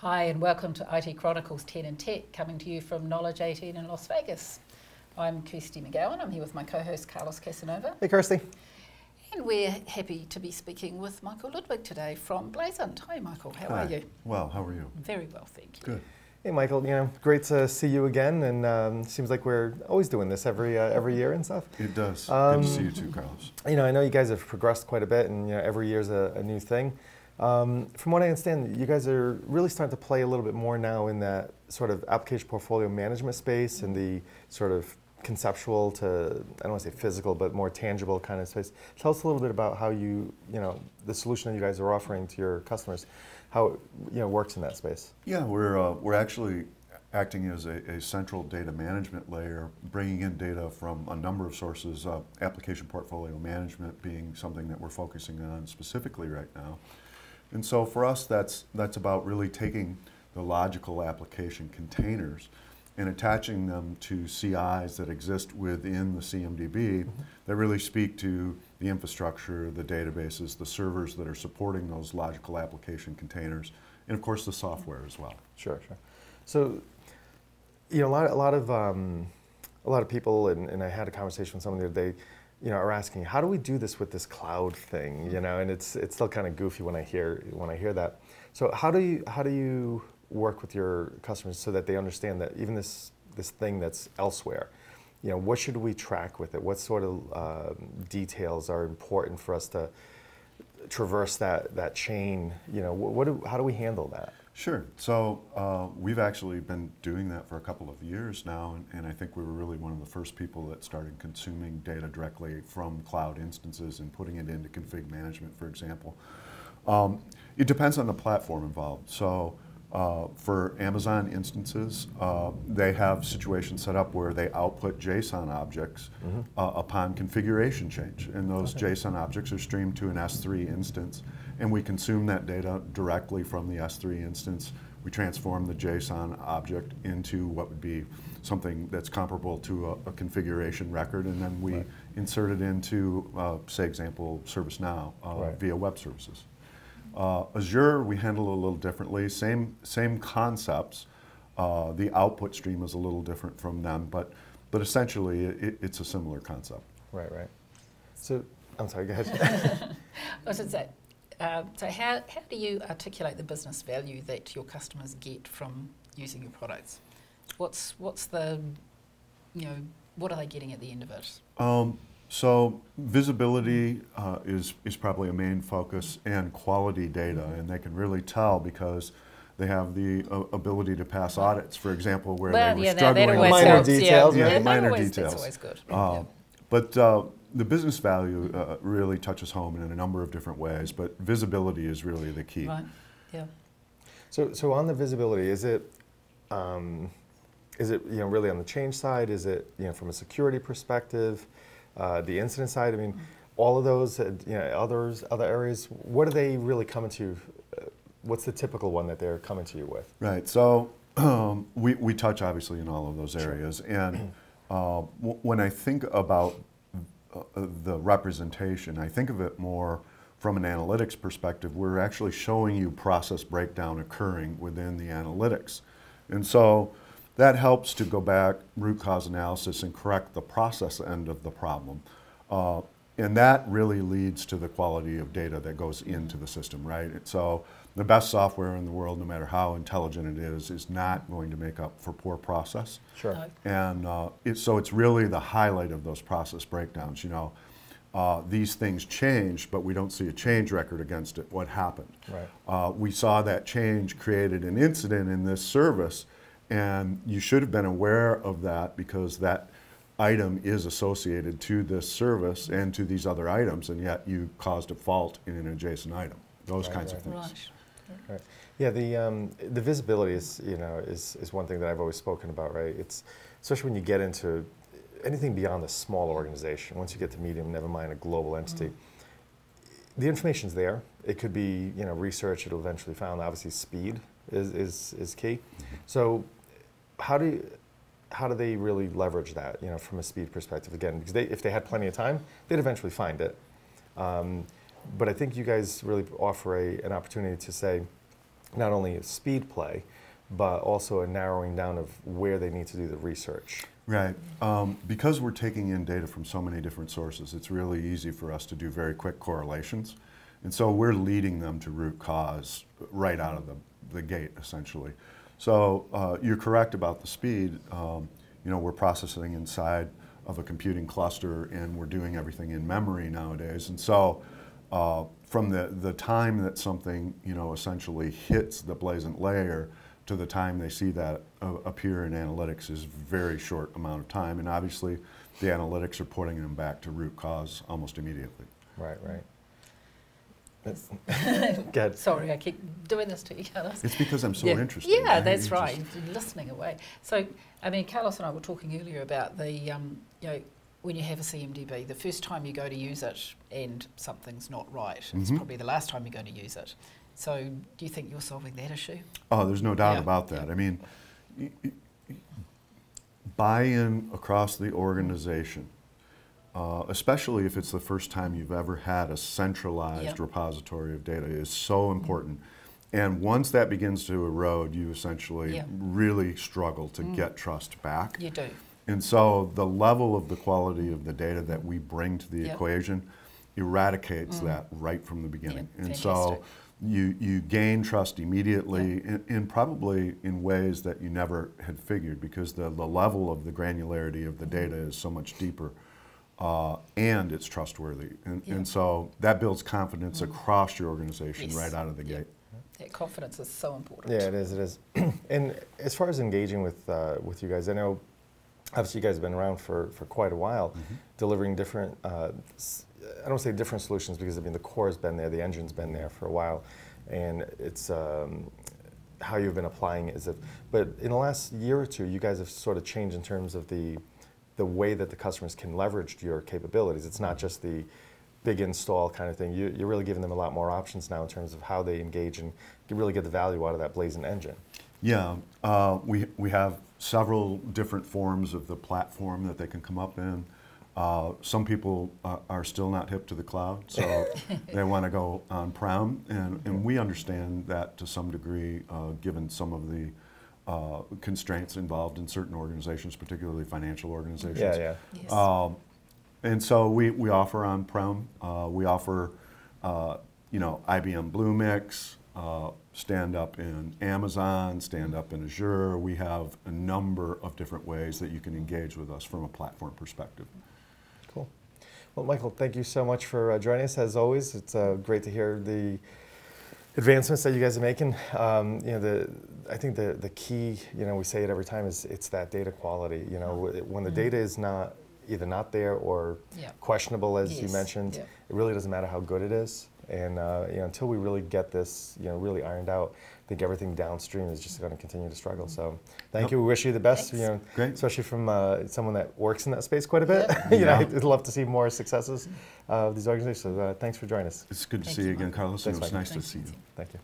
Hi and welcome to IT Chronicles 10 and Tech, coming to you from Knowledge 18 in Las Vegas. I'm Kirsty McGowan, I'm here with my co-host Carlos Casanova. Hey Kirsty. And we're happy to be speaking with Michael Ludwig today from Blazent. Hi Michael, how are you? Well, how are you? Very well, thank you. Good. Hey Michael, great to see you again, and seems like we're always doing this every year and stuff. It does. Good to see you too, Carlos. I know you guys have progressed quite a bit, and every year's a new thing. From what I understand, you guys are really starting to play a little bit more now in that sort of application portfolio management space and the sort of conceptual to, I don't want to say physical, but more tangible kind of space. Tell us a little bit about how the solution that you guys are offering to your customers, how it works in that space. Yeah, we're actually acting as a central data management layer, bringing in data from a number of sources, application portfolio management being something that we're focusing on specifically right now. And so for us, that's about really taking the logical application containers and attaching them to CIs that exist within the CMDB that really speak to the infrastructure, the databases, the servers that are supporting those logical application containers, and of course the software as well. Sure. So, a lot of people, and I had a conversation with someone the other day, are asking, how do we do this with this cloud thing? And it's still kind of goofy when I hear that. So how do you work with your customers so that they understand that even this thing that's elsewhere, what should we track with it? What sort of details are important for us to traverse that chain? How do we handle that? Sure. So we've actually been doing that for a couple of years now, and I think we were really one of the first people that started consuming data directly from cloud instances and putting it into config management, for example. It depends on the platform involved. So for Amazon instances, they have situations set up where they output JSON objects upon configuration change, and those JSON objects are streamed to an S3 instance, and we consume that data directly from the S3 instance. We transform the JSON object into what would be something that's comparable to a configuration record, and then we insert it into, say, example, ServiceNow via web services. Azure, we handle a little differently. Same concepts. The output stream is a little different from them, but essentially it's a similar concept. Right. So, I'm sorry, go ahead. I should say, so how do you articulate the business value that your customers get from using your products? What's the, what are they getting at the end of it? So visibility is probably a main focus, and quality data, and they can really tell because they have the ability to pass audits, for example, where they were struggling with minor details. Minor details. That's always good. But the business value really touches home in a number of different ways, but visibility is really the key. Right. Yeah. So on the visibility, is it really on the change side? Is it from a security perspective? The incident side, all of those, other areas, what are they really coming to you? What's the typical one that they're coming to you with? Right, so we touch obviously in all of those areas, and when I think about the representation, I think of it more from an analytics perspective. We're actually showing you process breakdown occurring within the analytics, and so that helps to go back, root cause analysis, and correct the process end of the problem. And that really leads to the quality of data that goes into the system, right? So the best software in the world, no matter how intelligent it is not going to make up for poor process. Sure. And so it's really the highlight of those process breakdowns. These things changed, but we don't see a change record against it. What happened? Right. We saw that change created an incident in this service, and you should have been aware of that because that item is associated to this service and to these other items, and yet you caused a fault in an adjacent item. Those kinds of things. Right. Yeah, the visibility is one thing that I've always spoken about, right? It's especially when you get into anything beyond a small organization. Once you get to medium, never mind a global entity, the information's there. It could be research. It'll eventually found. Obviously, speed is key. So how do they really leverage that, from a speed perspective? Again, because if they had plenty of time, they'd eventually find it. But I think you guys really offer an opportunity to say, not only a speed play, but also a narrowing down of where they need to do the research. Right. Because we're taking in data from so many different sources, it's really easy for us to do very quick correlations. And so we're leading them to root cause right out of the gate, essentially. So you're correct about the speed. We're processing inside of a computing cluster, and we're doing everything in memory nowadays. And so from the time that something, essentially hits the Blazent layer to the time they see that appear in analytics is a very short amount of time. And obviously, the analytics are putting them back to root cause almost immediately. Right. Good. Sorry, I keep doing this to you, Carlos. It's because I'm so interested. Yeah, that's right. You're listening away. So, I mean, Carlos and I were talking earlier about the, when you have a CMDB, the first time you go to use it and something's not right, it's probably the last time you're going to use it. So, do you think you're solving that issue? Oh, there's no doubt about that. I mean, buy-in across the organization, especially if it's the first time you've ever had a centralized repository of data, is so important. And once that begins to erode, you essentially really struggle to get trust back. You do. And so the level of the quality of the data that we bring to the equation eradicates that right from the beginning. And so you gain trust immediately, and probably in ways that you never had figured, because the level of the granularity of the data is so much deeper, and it's trustworthy. And so that builds confidence across your organization right out of the gate. That confidence is so important. Yeah, it is. And as far as engaging with you guys, I know obviously you guys have been around for quite a while, delivering different, I don't say different solutions, because I mean the core has been there, the engine's been there for a while, and it's how you've been applying it. But in the last year or two, you guys have sort of changed in terms of the way that the customers can leverage your capabilities. It's not just the big install kind of thing. You're really giving them a lot more options now in terms of how they engage and really get the value out of that Blazent engine. Yeah, we have several different forms of the platform that they can come up in. Some people are still not hip to the cloud, so they want to go on-prem, and we understand that to some degree, given some of the constraints involved in certain organizations, particularly financial organizations. Yes. And so we offer on-prem. We offer, IBM Bluemix, stand up in Amazon, stand up in Azure. We have a number of different ways that you can engage with us from a platform perspective. Cool. Well, Michael, thank you so much for joining us. As always, it's great to hear the advancements that you guys are making. I think the key, we say it every time, is it's that data quality. When the data is either not there or questionable, as you mentioned, it really doesn't matter how good it is. And until we really get this, really ironed out, I think everything downstream is just going to continue to struggle. So, thank you. We wish you the best. Great. Especially from someone that works in that space quite a bit. I'd love to see more successes of these organizations. So, thanks for joining us. It's good to see you again, Carlos. It was nice to see you. Thank you.